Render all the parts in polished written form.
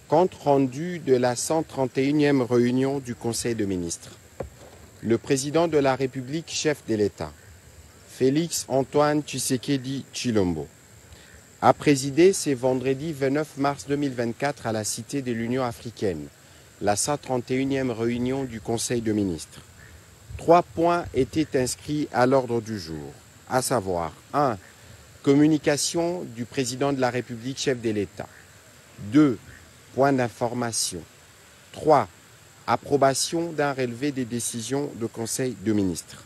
Compte rendu de la 131e réunion du Conseil de ministres. Le président de la République, chef de l'État, Félix Antoine Tshisekedi Tshilombo, a présidé ce vendredi 29 mars 2024 à la Cité de l'Union africaine, la 131e réunion du Conseil de ministres. 3 points étaient inscrits à l'ordre du jour, à savoir 1. Communication du président de la République, chef de l'État. 2. Point d'information. 3. Approbation d'un relevé des décisions du Conseil de ministres.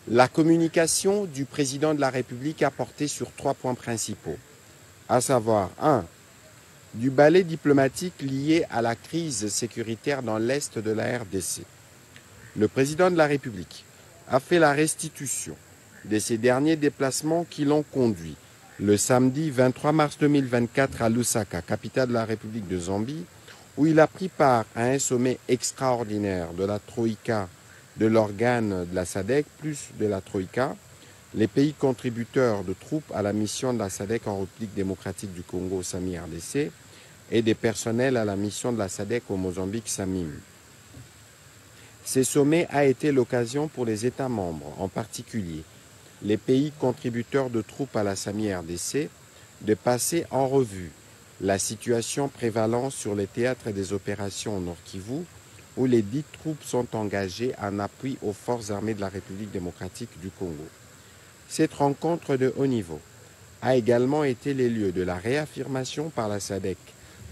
La communication du président de la République a porté sur 3 points principaux, à savoir 1. Du balai diplomatique lié à la crise sécuritaire dans l'Est de la RDC. Le président de la République a fait la restitution de ces derniers déplacements qui l'ont conduit le samedi 23 mars 2024 à Lusaka, capitale de la République de Zambie, où il a pris part à un sommet extraordinaire de la Troïka, de l'organe de la SADC, plus de la Troïka, les pays contributeurs de troupes à la mission de la SADC en République démocratique du Congo, SAMI-RDC, et des personnels à la mission de la SADC au Mozambique, SAMIM. Ce sommet a été l'occasion pour les États membres, en particulier les pays contributeurs de troupes à la SAMI-RDC, de passer en revue la situation prévalente sur les théâtres des opérations au Nord Kivu, où les dites troupes sont engagées en appui aux forces armées de la République démocratique du Congo. Cette rencontre de haut niveau a également été les lieux de la réaffirmation par la SADC,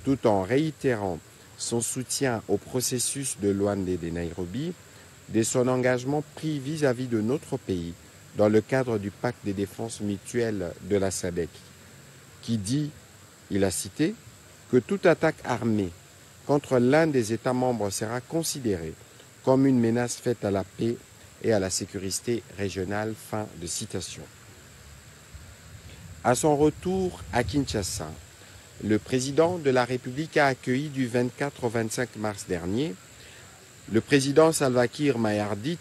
tout en réitérant son soutien au processus de Luanda et de Nairobi, de son engagement pris vis-à-vis de notre pays dans le cadre du pacte de défense mutuelle de la SADC, qui dit, il a cité, que toute attaque armée contre l'un des États membres sera considérée comme une menace faite à la paix et à la sécurité régionale. Fin de citation. À son retour à Kinshasa, le président de la République a accueilli du 24 au 25 mars dernier le président Salva Kiir Mayardit,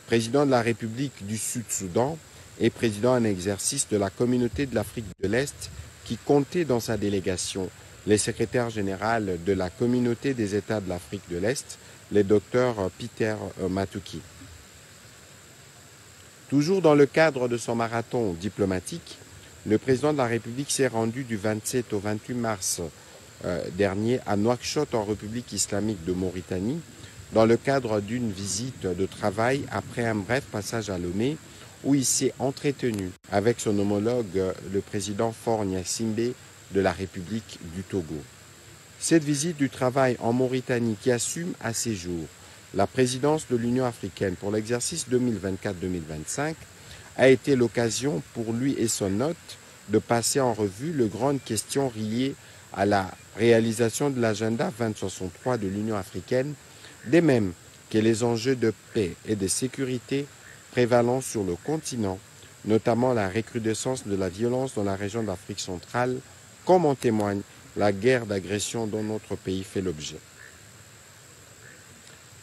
président de la République du Sud-Soudan et président en exercice de la Communauté de l'Afrique de l'Est, qui comptait dans sa délégation le secrétaire général de la Communauté des États de l'Afrique de l'Est, le docteur Peter Matuki. Toujours dans le cadre de son marathon diplomatique, le président de la République s'est rendu du 27 au 28 mars dernier à Nouakchott, en République islamique de Mauritanie, dans le cadre d'une visite de travail après un bref passage à Lomé, où il s'est entretenu avec son homologue, le président Faure Gnassingbé de la République du Togo. Cette visite du travail en Mauritanie, qui assume à ses jours la présidence de l'Union africaine pour l'exercice 2024-2025, a été l'occasion pour lui et son hôte de passer en revue les grandes questions liées à la réalisation de l'agenda 2063 de l'Union africaine, de même que les enjeux de paix et de sécurité prévalant sur le continent, notamment la recrudescence de la violence dans la région de l'Afrique centrale, comme en témoigne la guerre d'agression dont notre pays fait l'objet.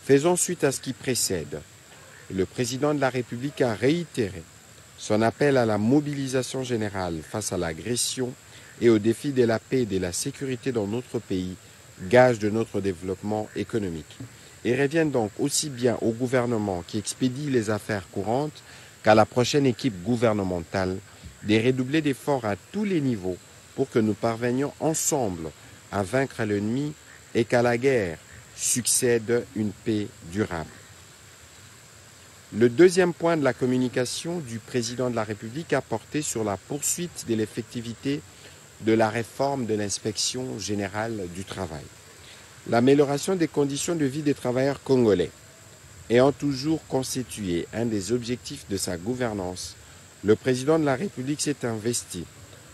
Faisons suite à ce qui précède. Le président de la République a réitéré son appel à la mobilisation générale face à l'agression et aux défis de la paix et de la sécurité dans notre pays, gage de notre développement économique. Il revient donc aussi bien au gouvernement qui expédie les affaires courantes qu'à la prochaine équipe gouvernementale de redoubler d'efforts à tous les niveaux pour que nous parvenions ensemble à vaincre l'ennemi et qu'à la guerre succède une paix durable. Le deuxième point de la communication du président de la République a porté sur la poursuite de l'effectivité de la réforme de l'inspection générale du travail. L'amélioration des conditions de vie des travailleurs congolais ayant toujours constitué un des objectifs de sa gouvernance, le président de la République s'est investi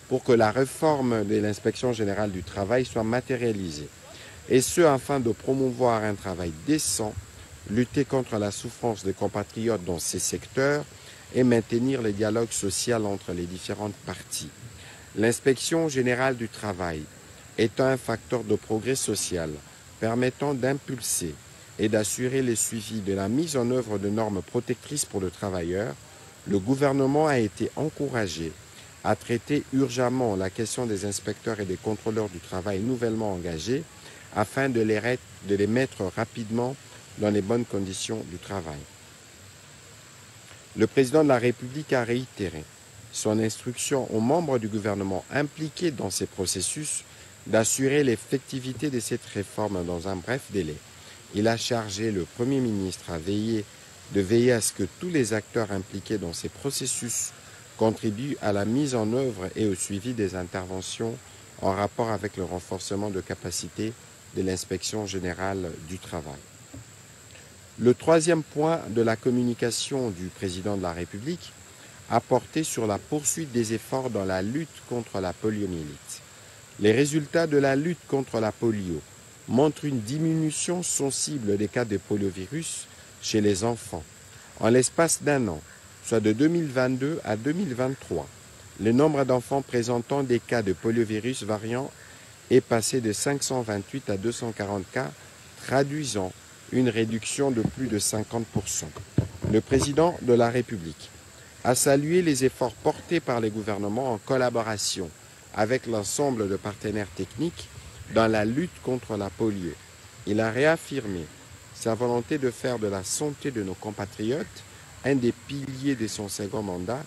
pour que la réforme de l'inspection générale du travail soit matérialisée, et ce afin de promouvoir un travail décent, lutter contre la souffrance des compatriotes dans ces secteurs et maintenir le dialogue social entre les différentes parties. L'inspection générale du travail étant un facteur de progrès social permettant d'impulser et d'assurer le suivi de la mise en œuvre de normes protectrices pour le travailleur, le gouvernement a été encouragé à traiter urgemment la question des inspecteurs et des contrôleurs du travail nouvellement engagés afin de les mettre rapidement dans les bonnes conditions du travail. Le président de la République a réitéré son instruction aux membres du gouvernement impliqués dans ces processus d'assurer l'effectivité de cette réforme dans un bref délai. Il a chargé le Premier ministre de veiller à ce que tous les acteurs impliqués dans ces processus contribuent à la mise en œuvre et au suivi des interventions en rapport avec le renforcement de capacité de l'inspection générale du travail. Le troisième point de la communication du président de la République a porté sur la poursuite des efforts dans la lutte contre la poliomyélite. Les résultats de la lutte contre la polio montrent une diminution sensible des cas de poliovirus chez les enfants. En l'espace d'un an, soit de 2022 à 2023, le nombre d'enfants présentant des cas de poliovirus variant est passé de 528 à 240 cas, traduisant une réduction de plus de 50%. Le président de la République a salué les efforts portés par les gouvernements en collaboration avec l'ensemble de partenaires techniques dans la lutte contre la polio. Il a réaffirmé sa volonté de faire de la santé de nos compatriotes un des piliers de son second mandat,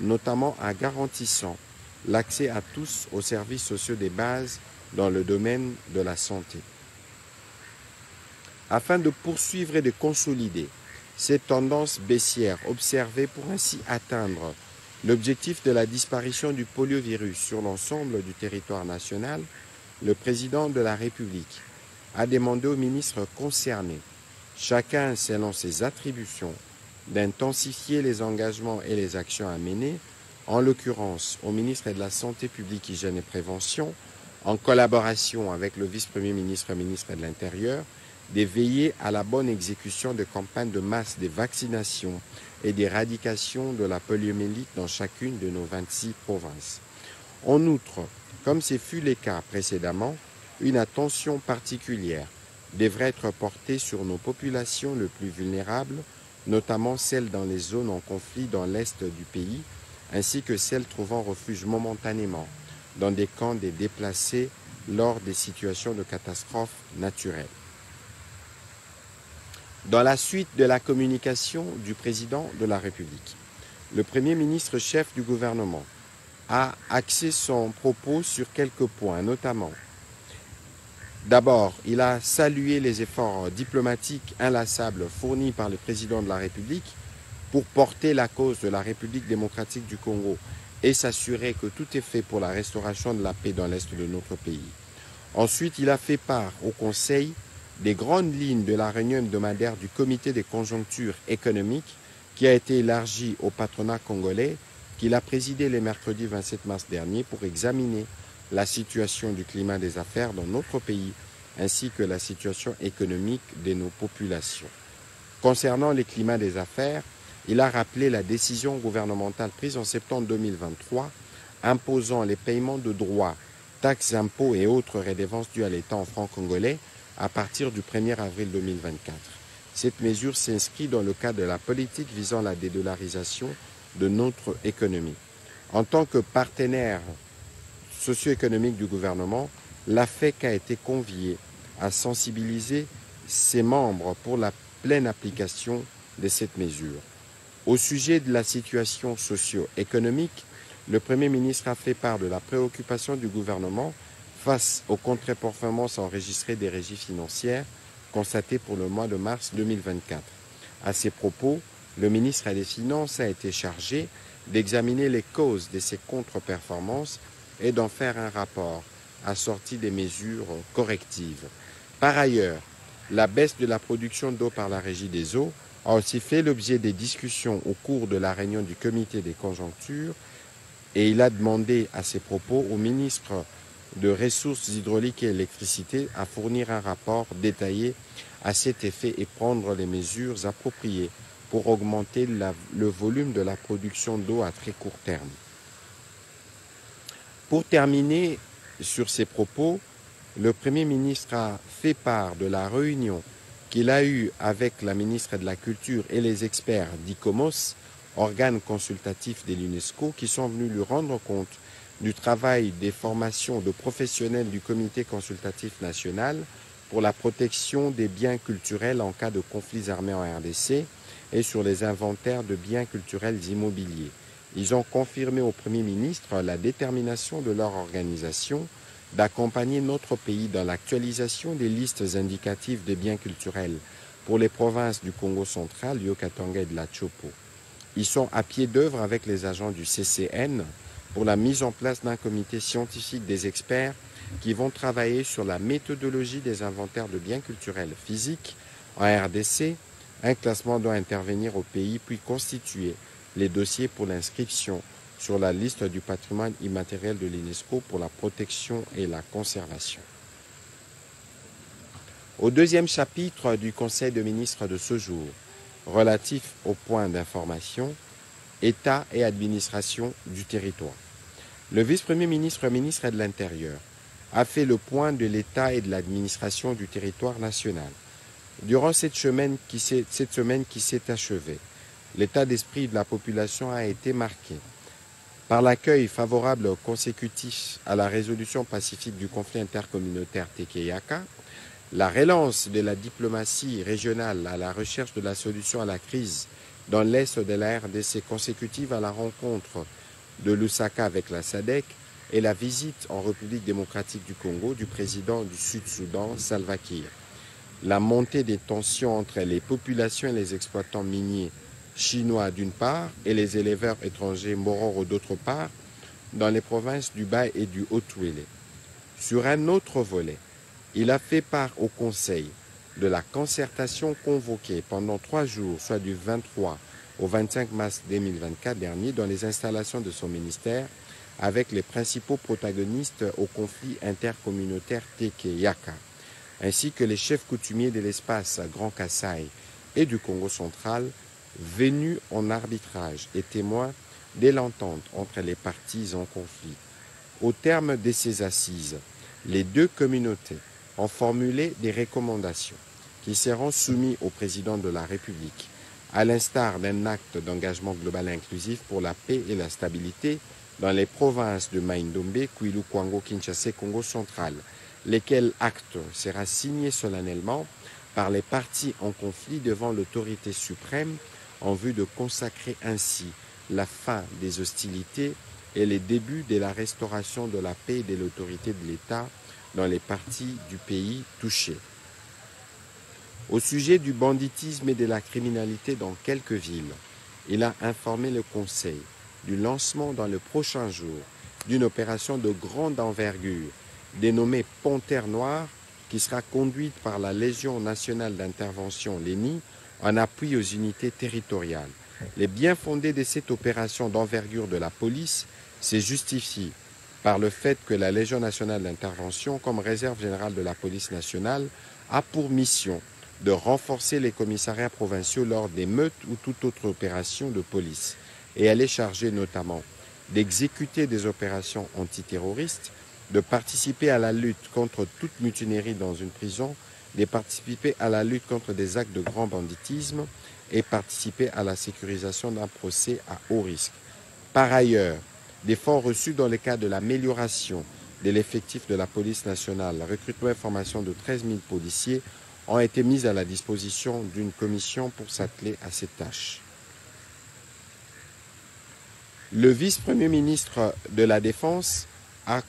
notamment en garantissant l'accès à tous aux services sociaux de base dans le domaine de la santé. Afin de poursuivre et de consolider cette tendance baissière observée pour ainsi atteindre l'objectif de la disparition du poliovirus sur l'ensemble du territoire national, le président de la République a demandé aux ministres concernés, chacun selon ses attributions, d'intensifier les engagements et les actions à mener, en l'occurrence au ministre de la Santé publique, Hygiène et Prévention, en collaboration avec le vice-premier ministre et ministre de l'Intérieur, de veiller à la bonne exécution de campagnes de masse de vaccination et d'éradication de la poliomyélite dans chacune de nos 26 provinces. En outre, comme ce fut le cas précédemment, une attention particulière devrait être portée sur nos populations les plus vulnérables, notamment celles dans les zones en conflit dans l'est du pays, ainsi que celles trouvant refuge momentanément dans des camps des déplacés lors des situations de catastrophes naturelles. Dans la suite de la communication du président de la République, le Premier ministre chef du gouvernement a axé son propos sur quelques points, notamment d'abord, il a salué les efforts diplomatiques inlassables fournis par le président de la République pour porter la cause de la République démocratique du Congo et s'assurer que tout est fait pour la restauration de la paix dans l'est de notre pays. Ensuite, il a fait part au Conseil des grandes lignes de la réunion hebdomadaire du Comité des conjonctures économiques qui a été élargie au patronat congolais, qu'il a présidé le mercredi 27 mars dernier pour examiner la situation du climat des affaires dans notre pays ainsi que la situation économique de nos populations. Concernant le climat des affaires, il a rappelé la décision gouvernementale prise en septembre 2023 imposant les paiements de droits, taxes, impôts et autres redevances dues à l'État en francs congolais à partir du 1er avril 2024. Cette mesure s'inscrit dans le cadre de la politique visant la dédollarisation de notre économie. En tant que partenaire socio-économique du gouvernement, l'AFEC a été conviée à sensibiliser ses membres pour la pleine application de cette mesure. Au sujet de la situation socio-économique, le Premier ministre a fait part de la préoccupation du gouvernement face aux contre-performances enregistrées des régies financières constatées pour le mois de mars 2024. À ces propos, le ministre des Finances a été chargé d'examiner les causes de ces contre-performances et d'en faire un rapport assorti des mesures correctives. Par ailleurs, la baisse de la production d'eau par la Régie des eaux a aussi fait l'objet des discussions au cours de la réunion du Comité des conjonctures et il a demandé à ces propos au ministre de Ressources hydrauliques et électricité à fournir un rapport détaillé à cet effet et prendre les mesures appropriées pour augmenter le volume de la production d'eau à très court terme. Pour terminer sur ces propos, le Premier ministre a fait part de la réunion qu'il a eue avec la ministre de la Culture et les experts d'ICOMOS organe consultatif de l'UNESCO, qui sont venus lui rendre compte du travail des formations de professionnels du Comité consultatif national pour la protection des biens culturels en cas de conflits armés en RDC et sur les inventaires de biens culturels immobiliers. Ils ont confirmé au Premier ministre la détermination de leur organisation d'accompagner notre pays dans l'actualisation des listes indicatives des biens culturels pour les provinces du Congo central, Haut-Katanga et de la Chopo. Ils sont à pied d'œuvre avec les agents du CCN pour la mise en place d'un comité scientifique des experts qui vont travailler sur la méthodologie des inventaires de biens culturels physiques en RDC. Un classement doit intervenir au pays puis constituer les dossiers pour l'inscription sur la liste du patrimoine immatériel de l'UNESCO pour la protection et la conservation. Au deuxième chapitre du Conseil de ministres de ce jour, relatif au point d'information, État et administration du territoire. Le vice-premier ministre, ministre de l'Intérieur, a fait le point de l'État et de l'administration du territoire national. Durant cette semaine qui s'est achevée, l'état d'esprit de la population a été marqué par l'accueil favorable consécutif à la résolution pacifique du conflit intercommunautaire Tekeyaka, la relance de la diplomatie régionale à la recherche de la solution à la crise dans l'est de la RDC consécutive à la rencontre de Lusaka avec la SADC et la visite en République démocratique du Congo du président du Sud-Soudan, Salva Kiir. La montée des tensions entre les populations et les exploitants miniers chinois d'une part et les éleveurs étrangers moraux d'autre part dans les provinces du Bas et du Haut-Touélé. Sur un autre volet, il a fait part au Conseil de la concertation convoquée pendant 3 jours, soit du 23 au 25 mars 2024 dernier, dans les installations de son ministère, avec les principaux protagonistes au conflit intercommunautaire Tekeyaka, ainsi que les chefs coutumiers de l'espace Grand Kasaï et du Congo central, venus en arbitrage et témoins de l'entente entre les parties en conflit. Au terme de ces assises, les deux communautés ont formulé des recommandations qui seront soumises au président de la République, à l'instar d'un acte d'engagement global inclusif pour la paix et la stabilité dans les provinces de Maïndombe, Kwilu, Kwango, Kinshasa et Congo central, lesquels actes sera signé solennellement par les parties en conflit devant l'autorité suprême en vue de consacrer ainsi la fin des hostilités et les débuts de la restauration de la paix et de l'autorité de l'État dans les parties du pays touchées. Au sujet du banditisme et de la criminalité dans quelques villes, il a informé le Conseil du lancement dans le prochain jour d'une opération de grande envergure dénommée Panthère Noire qui sera conduite par la Légion nationale d'intervention LENI en appui aux unités territoriales. Les bien-fondés de cette opération d'envergure de la police se justifient par le fait que la Légion nationale d'intervention, comme réserve générale de la police nationale, a pour mission de renforcer les commissariats provinciaux lors des meutes ou toute autre opération de police. Et elle est chargée notamment d'exécuter des opérations antiterroristes, de participer à la lutte contre toute mutinerie dans une prison, de participer à la lutte contre des actes de grand banditisme et participer à la sécurisation d'un procès à haut risque. Par ailleurs, des fonds reçus dans le cadre de l'amélioration de l'effectif de la police nationale, recrutement et formation de 13 000 policiers ont été mis à la disposition d'une commission pour s'atteler à cette tâche. Le vice-premier ministre de la Défense a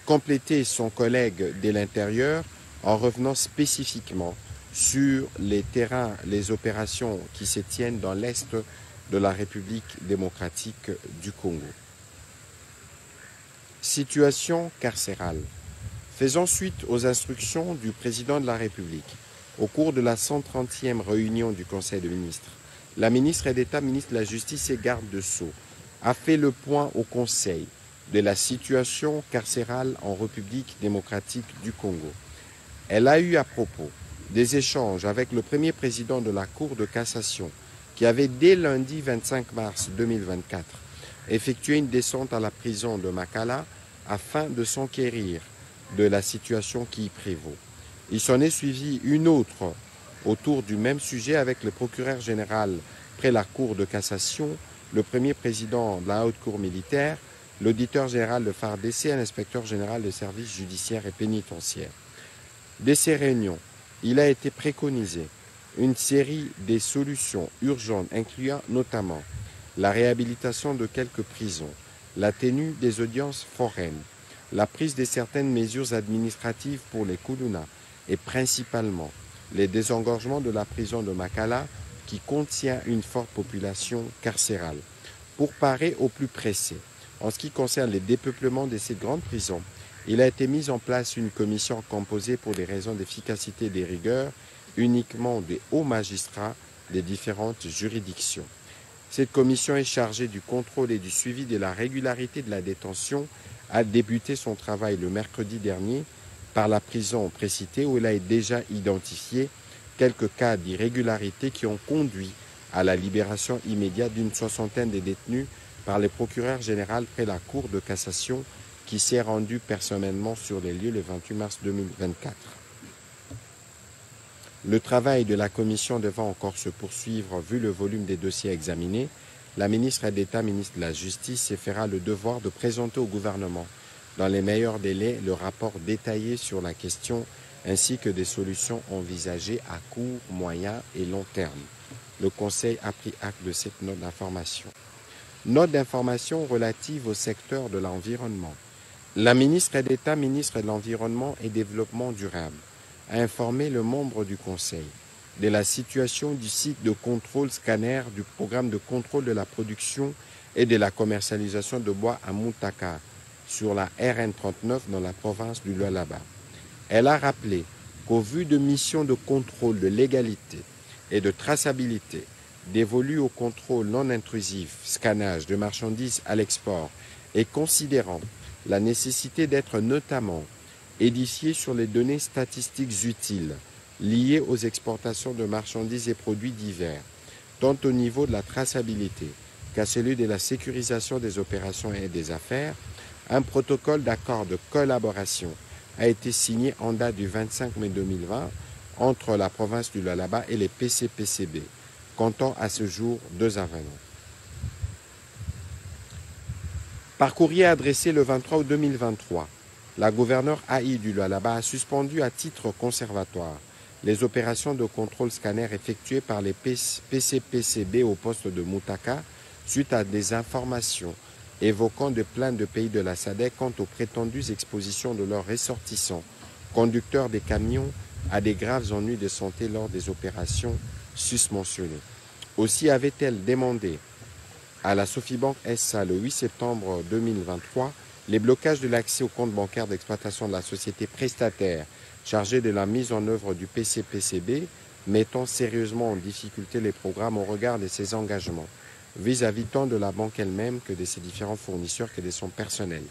complété son collègue de l'Intérieur en revenant spécifiquement sur les terrains, les opérations qui se tiennent dans l'Est de la République démocratique du Congo. Situation carcérale. Faisant suite aux instructions du président de la République, au cours de la 130e réunion du Conseil des ministres, la ministre d'État, ministre de la Justice et garde de Sceaux a fait le point au Conseil de la situation carcérale en République démocratique du Congo. Elle a eu à propos des échanges avec le premier président de la Cour de cassation qui avait dès lundi 25 mars 2024 effectué une descente à la prison de Makala afin de s'enquérir de la situation qui y prévaut. Il s'en est suivi une autre autour du même sujet avec le procureur général près la Cour de cassation le premier président de la Haute Cour militaire, l'auditeur général de FARDC et l'inspecteur général des services judiciaires et pénitentiaires. Dès ces réunions, il a été préconisé une série de solutions urgentes incluant notamment la réhabilitation de quelques prisons, la tenue des audiences foraines, la prise de certaines mesures administratives pour les Koulouna et principalement les désengorgements de la prison de Makala qui contient une forte population carcérale. Pour parer au plus pressé, en ce qui concerne les dépeuplements de ces grandes prisons, il a été mis en place une commission composée pour des raisons d'efficacité et de rigueur uniquement des hauts magistrats des différentes juridictions. Cette commission est chargée du contrôle et du suivi de la régularité de la détention, a débuté son travail le mercredi dernier par la prison précitée où elle a déjà identifié quelques cas d'irrégularité qui ont conduit à la libération immédiate d'une soixantaine de détenus par le procureur général près la Cour de cassation qui s'est rendu personnellement sur les lieux le 28 mars 2024. Le travail de la commission devant encore se poursuivre vu le volume des dossiers examinés, la ministre d'État, ministre de la Justice, se fera le devoir de présenter au gouvernement dans les meilleurs délais le rapport détaillé sur la question ainsi que des solutions envisagées à court, moyen et long terme. Le Conseil a pris acte de cette note d'information. Note d'information relative au secteur de l'environnement. La ministre d'État, ministre de l'Environnement et Développement durable, a informé le membre du Conseil de la situation du site de contrôle scanner du programme de contrôle de la production et de la commercialisation de bois à Moutaka, sur la RN 39 dans la province du Lualaba. Elle a rappelé qu'au vu de missions de contrôle de légalité et de traçabilité dévolues au contrôle non intrusif, scannage de marchandises à l'export et considérant la nécessité d'être notamment édifié sur les données statistiques utiles liées aux exportations de marchandises et produits divers, tant au niveau de la traçabilité qu'à celui de la sécurisation des opérations et des affaires, un protocole d'accord de collaboration a été signé en date du 25 mai 2020 entre la province du Lualaba et les PCPCB, comptant à ce jour 2 avenants. Par courrier adressé le 23 août 2023, la gouverneure AI du Lualaba a suspendu à titre conservatoire les opérations de contrôle scanner effectuées par les PCPCB au poste de Moutaka suite à des informations évoquant de plaintes de pays de la SADC quant aux prétendues expositions de leurs ressortissants, conducteurs des camions, à des graves ennuis de santé lors des opérations susmentionnées. Aussi avait-elle demandé à la Sofibank SA le 8 septembre 2023 les blocages de l'accès au compte bancaire d'exploitation de la société prestataire chargée de la mise en œuvre du PCPCB, mettant sérieusement en difficulté les programmes au regard de ses engagements, vis-à-vis tant de la banque elle-même que de ses différents fournisseurs que de son personnel.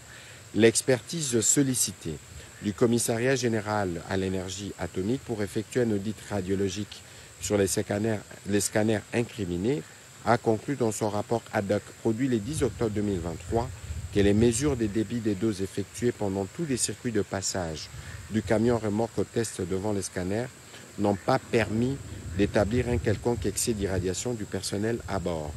L'expertise sollicitée du Commissariat général à l'énergie atomique pour effectuer un audit radiologique sur les scanners incriminés a conclu dans son rapport ad hoc produit le 10 octobre 2023 que les mesures des débits des doses effectuées pendant tous les circuits de passage du camion remorque au test devant les scanners n'ont pas permis d'établir un quelconque excès d'irradiation du personnel à bord.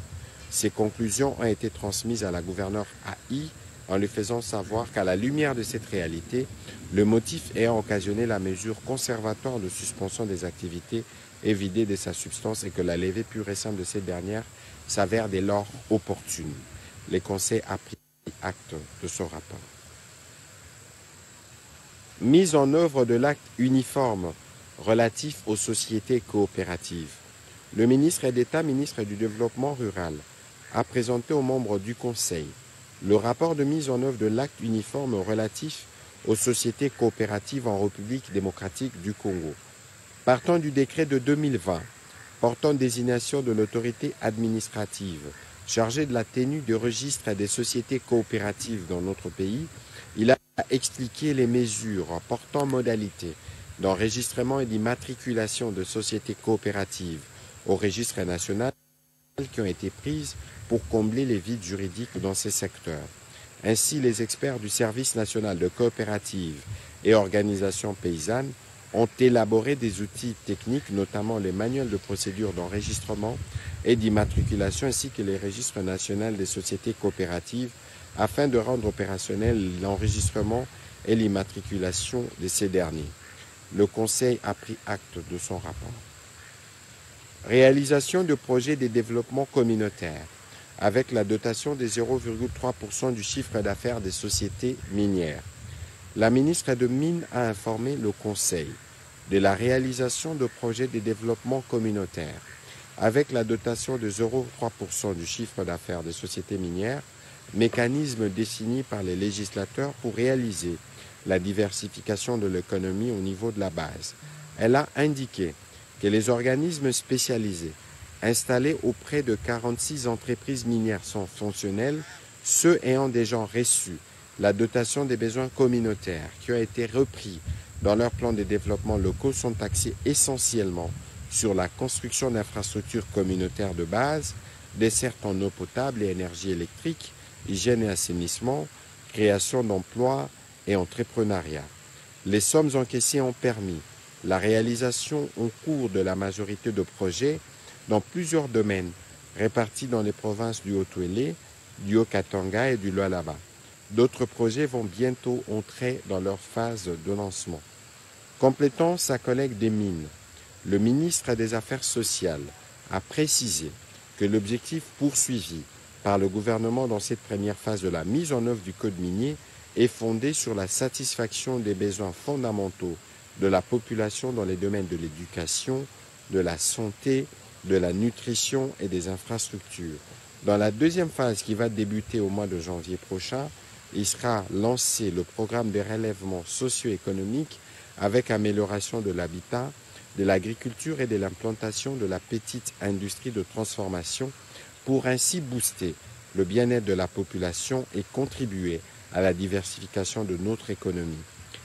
Ces conclusions ont été transmises à la gouverneure AI en lui faisant savoir qu'à la lumière de cette réalité, le motif ayant occasionné la mesure conservatoire de suspension des activités est vidé de sa substance et que la levée pure et simple de cette dernière s'avère dès lors opportune. Le Conseil a pris acte de ce rapport. Mise en œuvre de l'acte uniforme relatif aux sociétés coopératives. Le ministre d'État, ministre du Développement rural, a présenté aux membres du Conseil le rapport de mise en œuvre de l'acte uniforme relatif aux sociétés coopératives en République démocratique du Congo. Partant du décret de 2020 portant désignation de l'autorité administrative chargée de la tenue de registre des sociétés coopératives dans notre pays, il a expliqué les mesures portant modalité d'enregistrement et d'immatriculation de sociétés coopératives au registre national qui ont été prises pour combler les vides juridiques dans ces secteurs. Ainsi, les experts du Service national de coopératives et organisations paysannes ont élaboré des outils techniques, notamment les manuels de procédure d'enregistrement et d'immatriculation ainsi que les registres nationaux des sociétés coopératives afin de rendre opérationnel l'enregistrement et l'immatriculation de ces derniers. Le Conseil a pris acte de son rapport. Réalisation de projets de développement communautaire avec la dotation de 0,3% du chiffre d'affaires des sociétés minières. La ministre des Mines a informé le Conseil de la réalisation de projets de développement communautaire avec la dotation de 0,3% du chiffre d'affaires des sociétés minières, mécanisme défini par les législateurs pour réaliser la diversification de l'économie au niveau de la base. Elle a indiqué que les organismes spécialisés installés auprès de 46 entreprises minières sont fonctionnels, ceux ayant déjà reçu la dotation des besoins communautaires qui ont été repris dans leurs plans de développement locaux sont axés essentiellement sur la construction d'infrastructures communautaires de base, dessertes en eau potable et énergie électrique, hygiène et assainissement, création d'emplois et entrepreneuriat. Les sommes encaissées ont permis la réalisation au cours de la majorité de projets dans plusieurs domaines répartis dans les provinces du Haut-Uélé, du Haut-Katanga et du Lualaba. D'autres projets vont bientôt entrer dans leur phase de lancement. Complétant sa collègue des Mines, le ministre des Affaires sociales a précisé que l'objectif poursuivi par le gouvernement dans cette première phase de la mise en œuvre du Code minier est fondé sur la satisfaction des besoins fondamentaux de la population dans les domaines de l'éducation, de la santé, de la nutrition et des infrastructures. Dans la deuxième phase qui va débuter au mois de janvier prochain, il sera lancé le programme de relèvement socio-économique avec amélioration de l'habitat, de l'agriculture et de l'implantation de la petite industrie de transformation pour ainsi booster le bien-être de la population et contribuer à la diversification de notre économie,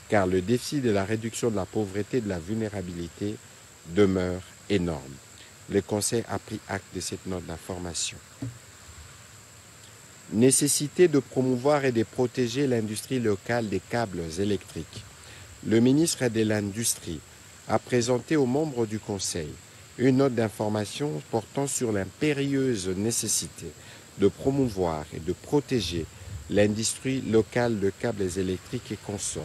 car le défi de la réduction de la pauvreté et de la vulnérabilité demeure énorme. Le Conseil a pris acte de cette note d'information. Nécessité de promouvoir et de protéger l'industrie locale des câbles électriques. Le ministre de l'Industrie a présenté aux membres du Conseil une note d'information portant sur l'impérieuse nécessité de promouvoir et de protéger l'industrie locale de câbles électriques et consorts.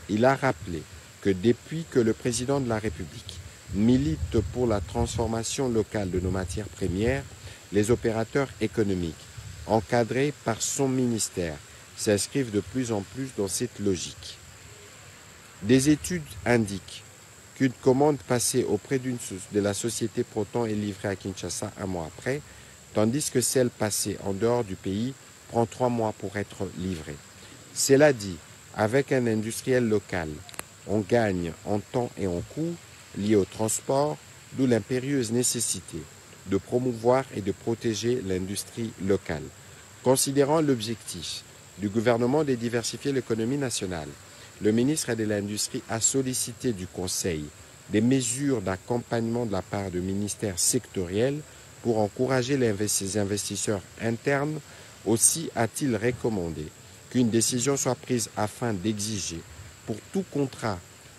Il a rappelé que depuis que le président de la République milite pour la transformation locale de nos matières premières, les opérateurs économiques encadrés par son ministère s'inscrivent de plus en plus dans cette logique. Des études indiquent qu'une commande passée auprès de la société Proton est livrée à Kinshasa un mois après, tandis que celle passée en dehors du pays prend 3 mois pour être livrée. Cela dit, avec un industriel local, on gagne en temps et en coût liés au transport, d'où l'impérieuse nécessité de promouvoir et de protéger l'industrie locale. Considérant l'objectif du gouvernement de diversifier l'économie nationale, le ministre de l'Industrie a sollicité du Conseil des mesures d'accompagnement de la part de ministères sectoriels pour encourager les investisseurs internes. Aussi a-t-il recommandé qu'une décision soit prise afin d'exiger pour tout contrat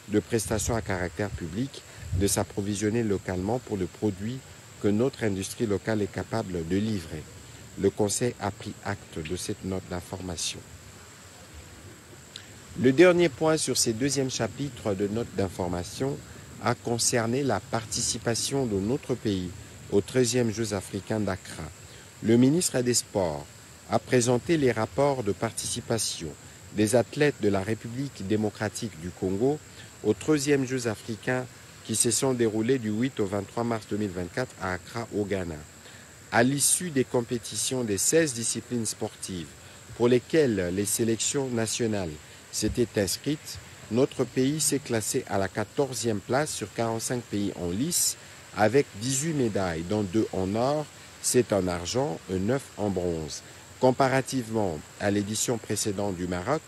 de prestation à caractère public de s'approvisionner localement pour le produit que notre industrie locale est capable de livrer. Le Conseil a pris acte de cette note d'information. Le dernier point sur ces deuxième chapitre de note d'information a concerné la participation de notre pays aux 13e Jeux africains d'Accra. Le ministre des Sports a présenté les rapports de participation des athlètes de la République démocratique du Congo aux 13e Jeux africains qui se sont déroulés du 8 au 23 mars 2024 à Accra, au Ghana. À l'issue des compétitions des 16 disciplines sportives pour lesquelles les sélections nationales s'étaient inscrites, notre pays s'est classé à la 14e place sur 45 pays en lice avec 18 médailles, dont 2 en or, 7 en argent et 9 en bronze. Comparativement à l'édition précédente du Maroc,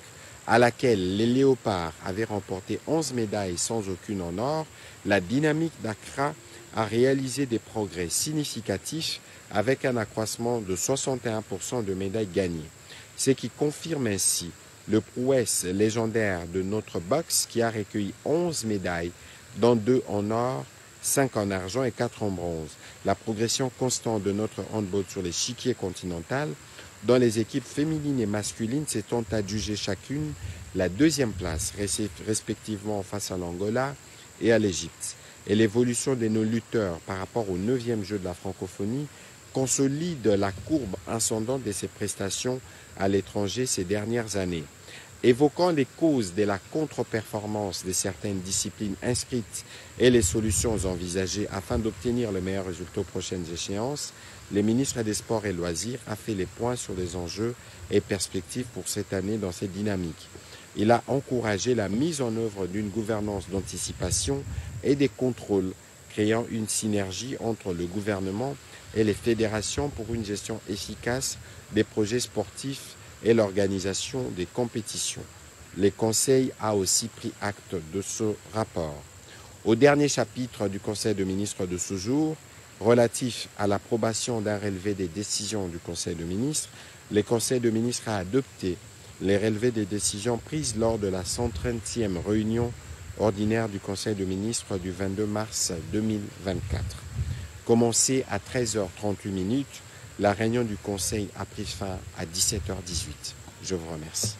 à laquelle les Léopards avaient remporté 11 médailles sans aucune en or, la dynamique d'Accra a réalisé des progrès significatifs avec un accroissement de 61% de médailles gagnées, ce qui confirme ainsi le prouesse légendaire de notre boxe qui a recueilli 11 médailles, dont 2 en or 5 en argent et 4 en bronze. La progression constante de notre handball sur l'échiquier continental, dont les équipes féminines et masculines s'étant adjugées chacune la 2e place, respectivement face à l'Angola et à l'Égypte. Et l'évolution de nos lutteurs par rapport au 9e jeu de la francophonie consolide la courbe ascendante de ses prestations à l'étranger ces dernières années. Évoquant les causes de la contre-performance de certaines disciplines inscrites et les solutions envisagées afin d'obtenir le meilleur résultat aux prochaines échéances, le ministre des Sports et Loisirs a fait les points sur les enjeux et perspectives pour cette année dans cette dynamique. Il a encouragé la mise en œuvre d'une gouvernance d'anticipation et des contrôles, créant une synergie entre le gouvernement et les fédérations pour une gestion efficace des projets sportifs et l'organisation des compétitions. Le Conseil a aussi pris acte de ce rapport. Au dernier chapitre du Conseil de ministres de ce jour, relatif à l'approbation d'un relevé des décisions du Conseil de ministres, le Conseil de ministres a adopté les relevés des décisions prises lors de la 130e réunion ordinaire du Conseil de ministres du 22 mars 2024. Commencée à 13h38, la réunion du Conseil a pris fin à 17h18. Je vous remercie.